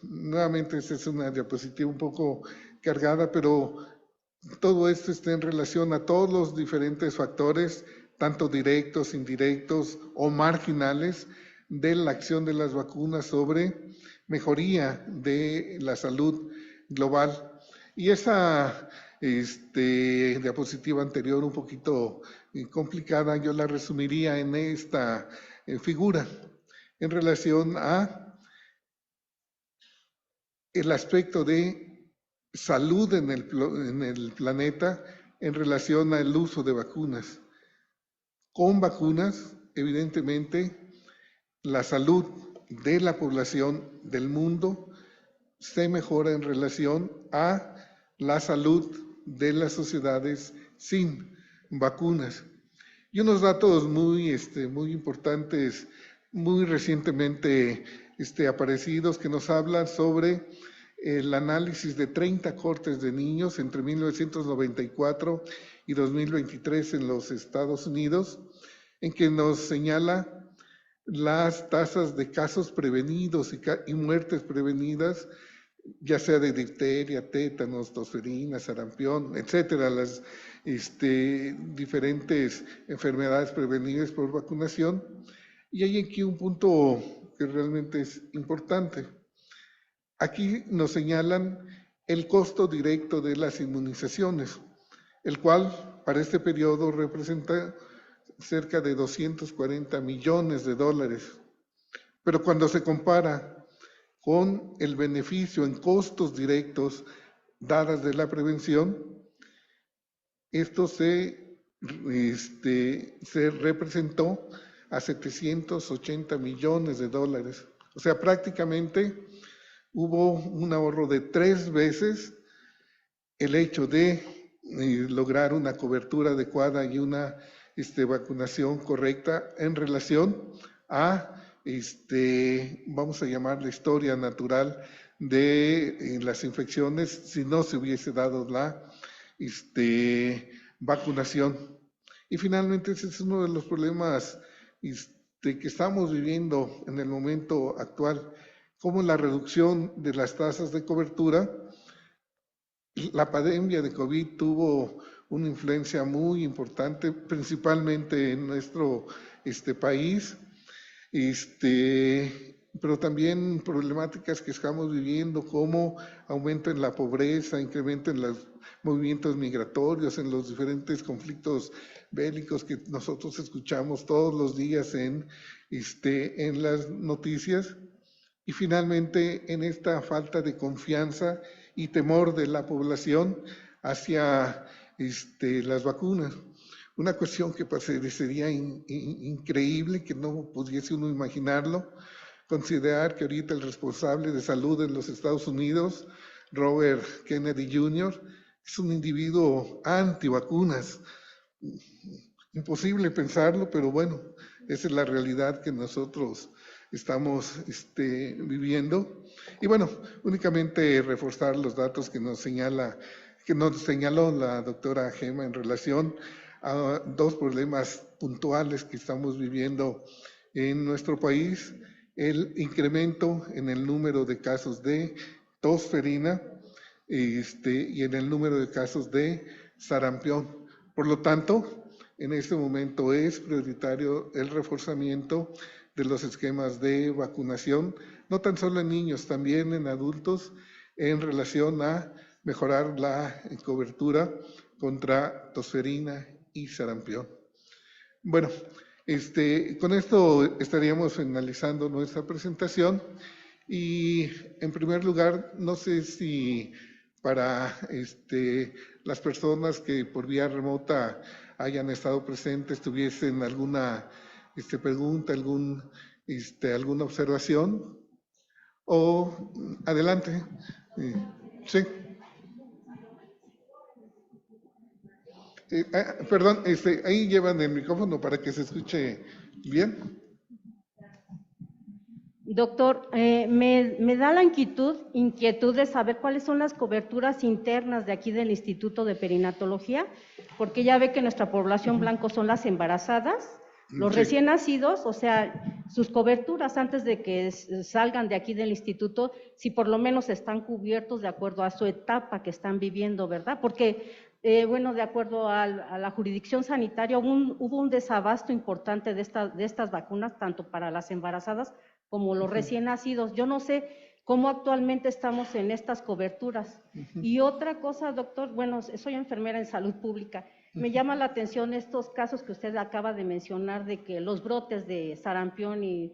Nuevamente, esta es una diapositiva un poco cargada, pero todo esto está en relación a todos los diferentes factores, tanto directos, indirectos o marginales, de la acción de las vacunas sobre mejoría de la salud global. Y esa diapositiva anterior, un poquito complicada, yo la resumiría en esta figura, en relación a el aspecto de salud en el planeta en relación al uso de vacunas. Con vacunas, evidentemente, la salud de la población del mundo se mejora en relación a la salud de las sociedades sin vacunas. Y unos datos muy importantes, muy recientemente aparecidos, que nos hablan sobre el análisis de 30 cortes de niños entre 1994 y 2023 en los Estados Unidos, en que nos señala las tasas de casos prevenidos y muertes prevenidas, ya sea de difteria, tétanos, tosferina, sarampión, etcétera, las diferentes enfermedades prevenibles por vacunación. Y hay aquí un punto que realmente es importante. Aquí nos señalan el costo directo de las inmunizaciones, el cual para este periodo representa cerca de 240 millones de dólares. Pero cuando se compara con el beneficio en costos directos dadas de la prevención, esto se representó a 780 millones de dólares. O sea, prácticamente hubo un ahorro de 3 veces el hecho de lograr una cobertura adecuada y una vacunación correcta en relación a, vamos a llamar la historia natural de las infecciones si no se hubiese dado la vacunación. Y finalmente ese es uno de los problemas que estamos viviendo en el momento actual, como la reducción de las tasas de cobertura. La pandemia de COVID tuvo una influencia muy importante, principalmente en nuestro país, pero también problemáticas que estamos viviendo como aumento en la pobreza, incremento en los movimientos migratorios, en los diferentes conflictos bélicos que nosotros escuchamos todos los días en las noticias, y finalmente en esta falta de confianza y temor de la población hacia las vacunas. Una cuestión que parecería increíble, que no pudiese uno imaginarlo, considerar que ahorita el responsable de salud en los Estados Unidos, Robert Kennedy Jr., es un individuo antivacunas. Imposible pensarlo, pero bueno, esa es la realidad que nosotros estamos viviendo. Y bueno, únicamente reforzar los datos que nos señaló la doctora Gema en relación a dos problemas puntuales que estamos viviendo en nuestro país: el incremento en el número de casos de tos ferina y en el número de casos de sarampión. Por lo tanto, en este momento es prioritario el reforzamiento de los esquemas de vacunación, no tan solo en niños, también en adultos, en relación a mejorar la cobertura contra tosferina y sarampión. Bueno, con esto estaríamos finalizando nuestra presentación, y en primer lugar, no sé si para las personas que por vía remota hayan estado presentes tuviesen alguna pregunta, alguna observación, o adelante. Sí. Perdón, ahí llevan el micrófono para que se escuche bien. Doctor, me da la inquietud de saber cuáles son las coberturas internas de aquí del Instituto de Perinatología, porque ya ve que nuestra población blanco son las embarazadas, los recién nacidos, o sea, sus coberturas antes de que salgan de aquí del instituto, si por lo menos están cubiertos de acuerdo a su etapa que están viviendo, ¿verdad? Porque, bueno, de acuerdo a la jurisdicción sanitaria, hubo un desabasto importante de estas vacunas, tanto para las embarazadas como los recién nacidos. Yo no sé cómo actualmente estamos en estas coberturas. Y otra cosa, doctor, bueno, soy enfermera en salud pública. Me llama la atención estos casos que usted acaba de mencionar de que los brotes de sarampión y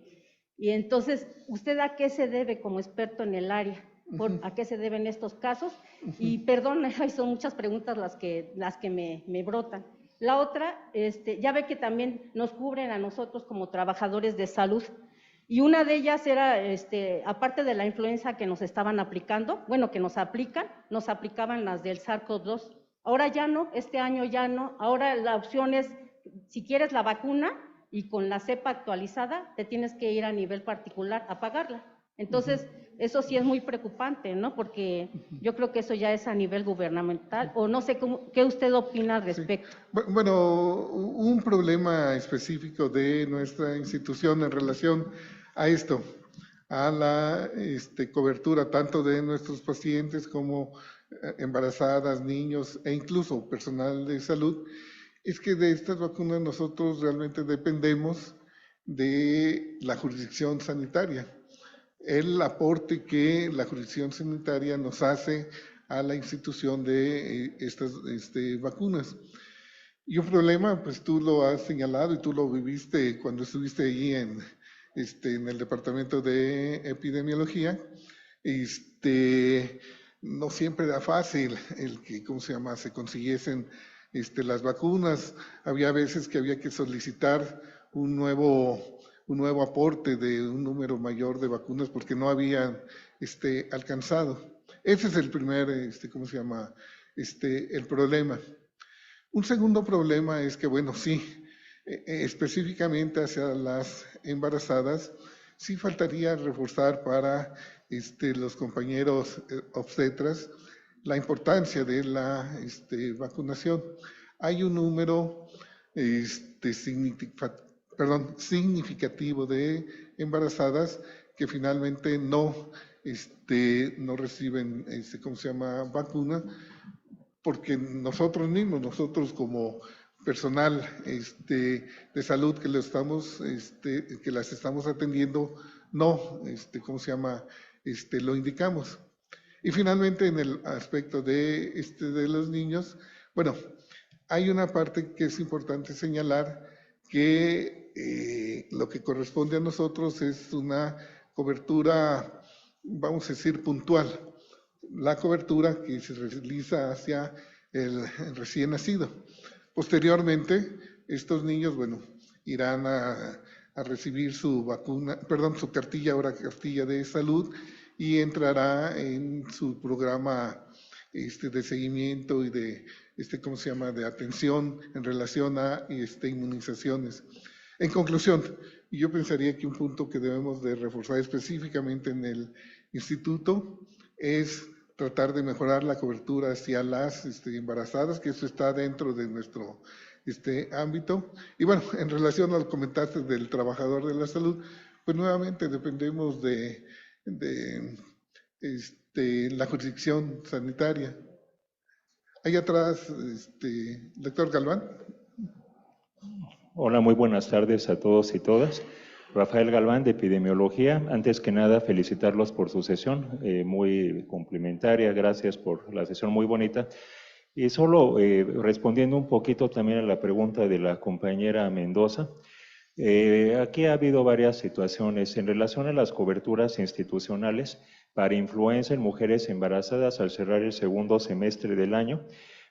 entonces, ¿usted a qué se debe como experto en el área? ¿A qué se deben estos casos? Y perdón, son muchas preguntas las que me brotan. La otra, ya ve que también nos cubren a nosotros como trabajadores de salud. Y una de ellas era, aparte de la influenza que nos estaban aplicando, bueno, que nos aplicaban las del SARS-CoV-2. Ahora ya no, este año ya no. Ahora la opción es, si quieres la vacuna y con la cepa actualizada, te tienes que ir a nivel particular a pagarla. Entonces, eso sí es muy preocupante, ¿no? Porque yo creo que eso ya es a nivel gubernamental, o no sé qué usted opina al respecto. Sí. Bueno, un problema específico de nuestra institución en relación a esto, a la cobertura tanto de nuestros pacientes como embarazadas, niños e incluso personal de salud, es que de estas vacunas nosotros realmente dependemos de la jurisdicción sanitaria, el aporte que la jurisdicción sanitaria nos hace a la institución de estas vacunas. Y un problema, pues tú lo has señalado y tú lo viviste cuando estuviste allí en el departamento de epidemiología, no siempre era fácil el que, se consiguiesen las vacunas. Había veces que había que solicitar un nuevo aporte de un número mayor de vacunas porque no habían alcanzado. Ese es el primer, el problema. Un segundo problema es que, bueno, sí, específicamente hacia las embarazadas, sí faltaría reforzar para los compañeros obstetras la importancia de la vacunación. Hay un número significativo de embarazadas que finalmente no reciben, vacuna, porque nosotros mismos, nosotros como personal de salud que que las estamos atendiendo, no, lo indicamos. Y finalmente, en el aspecto de los niños, bueno, hay una parte que es importante señalar, que lo que corresponde a nosotros es una cobertura, vamos a decir, puntual. La cobertura que se realiza hacia el recién nacido. Posteriormente, estos niños, bueno, irán a recibir su vacuna, perdón, su cartilla, ahora cartilla de salud, y entrará en su programa de seguimiento y de, de atención en relación a inmunizaciones. En conclusión, yo pensaría que un punto que debemos de reforzar específicamente en el instituto es tratar de mejorar la cobertura hacia las embarazadas, que eso está dentro de nuestro ámbito. Y bueno, en relación al comentario del trabajador de la salud, pues nuevamente dependemos de la jurisdicción sanitaria. Ahí atrás, doctor Galván. Hola, muy buenas tardes a todos y todas. Rafael Galván, de Epidemiología. Antes que nada, felicitarlos por su sesión, muy complementaria. Gracias por la sesión, muy bonita. Y solo respondiendo un poquito también a la pregunta de la compañera Mendoza, aquí ha habido varias situaciones en relación a las coberturas institucionales para influenza en mujeres embarazadas al cerrar el segundo semestre del año.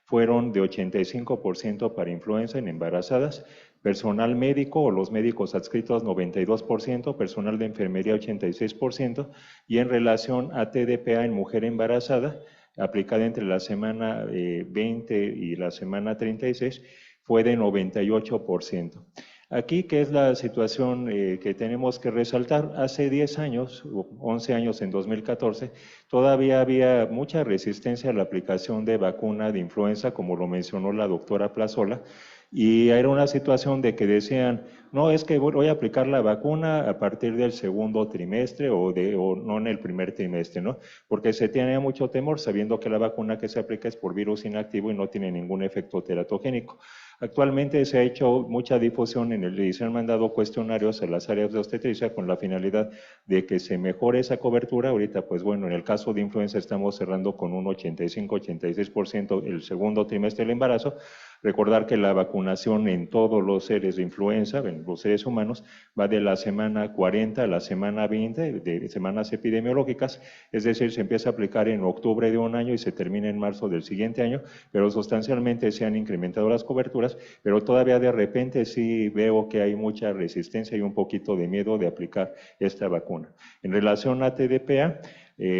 Fueron de 85% para influenza en embarazadas, personal médico o los médicos adscritos 92%, personal de enfermería 86%, y en relación a TDPA en mujer embarazada, aplicada entre la semana 20 y la semana 36, fue de 98%. Aquí, ¿qué es la situación que tenemos que resaltar? Hace 10 años, 11 años en 2014, todavía había mucha resistencia a la aplicación de vacuna de influenza, como lo mencionó la doctora Plazola, y era una situación de que decían, no, es que voy a aplicar la vacuna a partir del segundo trimestre o no en el primer trimestre, ¿no? Porque se tiene mucho temor sabiendo que la vacuna que se aplica es por virus inactivo y no tiene ningún efecto teratogénico. Actualmente se ha hecho mucha difusión y se han mandado cuestionarios a las áreas de obstetricia con la finalidad de que se mejore esa cobertura. Ahorita, pues bueno, en el caso de influenza estamos cerrando con un 85-86% el segundo trimestre del embarazo. Recordar que la vacunación en todos los seres de influenza, en los seres humanos, va de la semana 40 a la semana 20, de semanas epidemiológicas, es decir, se empieza a aplicar en octubre de un año y se termina en marzo del siguiente año, pero sustancialmente se han incrementado las coberturas, pero todavía de repente sí veo que hay mucha resistencia y un poquito de miedo de aplicar esta vacuna. En relación a TDPA,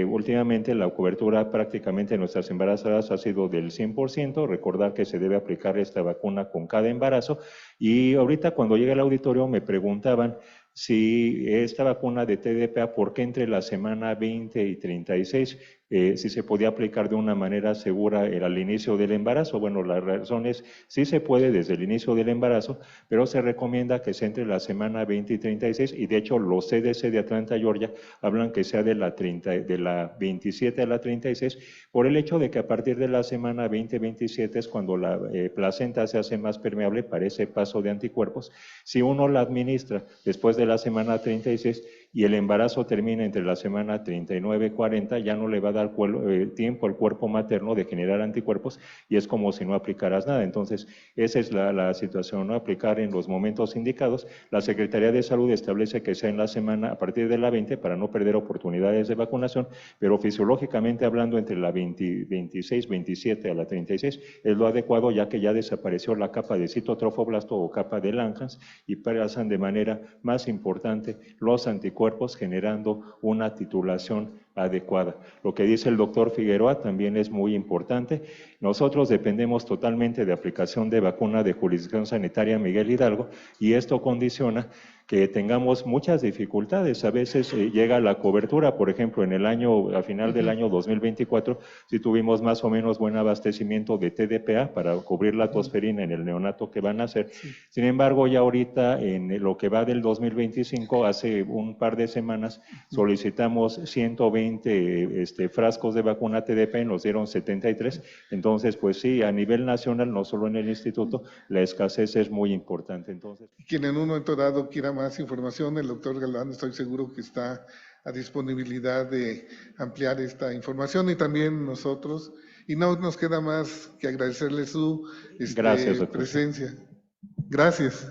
últimamente la cobertura prácticamente de nuestras embarazadas ha sido del 100%, recordar que se debe aplicar esta vacuna con cada embarazo, y ahorita cuando llegué al auditorio me preguntaban si esta vacuna de TDPA, ¿por qué entre la semana 20 y 36? Si se podía aplicar de una manera segura al inicio del embarazo. Bueno, la razón es, sí se puede desde el inicio del embarazo, pero se recomienda que sea entre la semana 20 y 36, y de hecho los CDC de Atlanta, Georgia, hablan que sea de la 27 a la 36, por el hecho de que a partir de la semana 20-27 es cuando la placenta se hace más permeable para ese paso de anticuerpos. Si uno la administra después de la semana 36 y el embarazo termina entre la semana 39-40, ya no le va a dar tiempo al cuerpo materno de generar anticuerpos y es como si no aplicaras nada. Entonces, esa es la situación, ¿no? Aplicar en los momentos indicados. La Secretaría de Salud establece que sea en la semana, a partir de la 20, para no perder oportunidades de vacunación, pero fisiológicamente hablando, entre la 26-27 a la 36 es lo adecuado, ya que ya desapareció la capa de citotrofoblasto o capa de Langhans y pasan de manera más importante los anticuerpos anticuerpos, generando una titulación adecuada. Lo que dice el doctor Figueroa también es muy importante. Nosotros dependemos totalmente de aplicación de vacuna de jurisdicción sanitaria Miguel Hidalgo y esto condiciona que tengamos muchas dificultades. A veces llega la cobertura, por ejemplo, a final del año 2024, sí tuvimos más o menos buen abastecimiento de TDPA para cubrir la tosferina en el neonato que van a hacer. Sí. Sin embargo, ya ahorita, en lo que va del 2025, hace un par de semanas, solicitamos 120 frascos de vacuna TDPA y nos dieron 73. Entonces, pues sí, a nivel nacional, no solo en el instituto, la escasez es muy importante. Entonces, quien en un momento dado quiera más información, el doctor Galván estoy seguro que está a disponibilidad de ampliar esta información y también nosotros. Y no nos queda más que agradecerle su Gracias, presencia. Gracias.